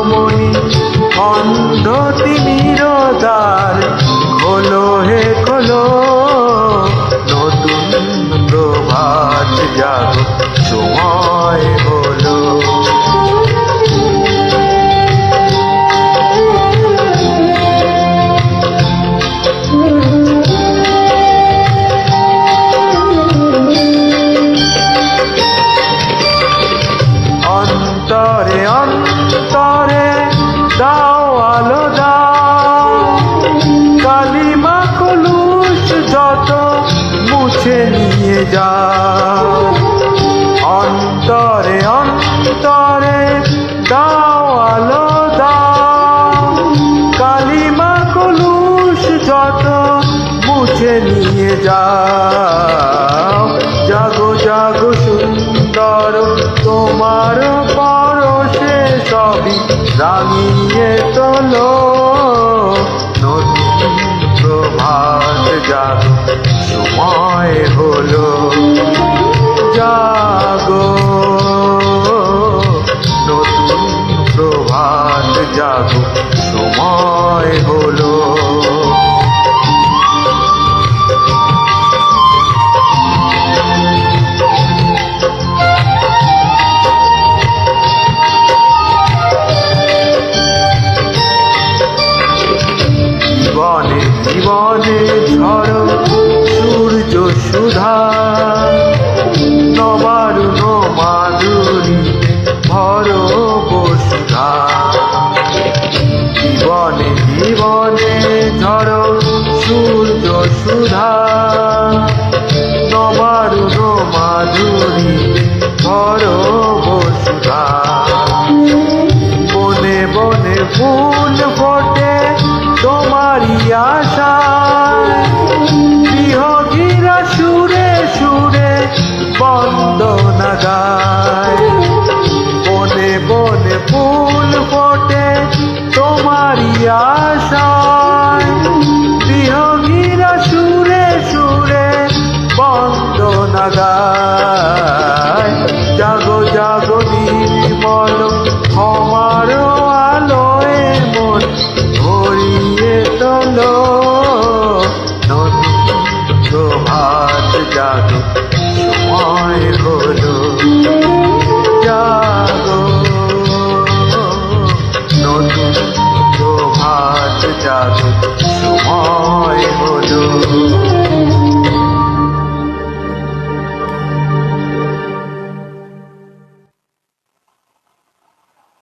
মণি অন্ধ তিমির দ্বার খোলো হে খোলো, নতুন প্রভাত জাগো সময় হলো। অন্তরে অন্তরে দাও আলো দাও, কালিমা কলুষ যত মুছে নিয়ে যাও। অন্তরে অন্তরে দাও আলো দাও, কালিমা কলুষ যত মুছে নিয়ে যাও। জাগো জাগো সুন্দর তোমার পরশে সবই রাঙিয়ে তোলো, নতুন প্রভাত জাগো সময় হলো। জাগো নতুন প্রভাত জাগো সময় হলো। জীবনে জীবনে ঝড় সূর্য সুধা, নবারুণ মাধুরী ভরো বসুধা। জীবনে জীবনে ঝড় সূর্য সুধা, নবারুণ মাধুরী ভরো বসুধা। বনে বনে ফুল ফোটে তোমারি আশায়, বিহগীরা সুরে সুরে বন্দনা গায়। বনে বনে ফুল ফোটে তোমারি আশায়, বিহগীরা সুরে সুরে বন্দনা গায়। জাগো জাগো নির্মল ক্ষমার আলোয় মন ভরিয়ে তোলো, নতুন প্রভাত জাগো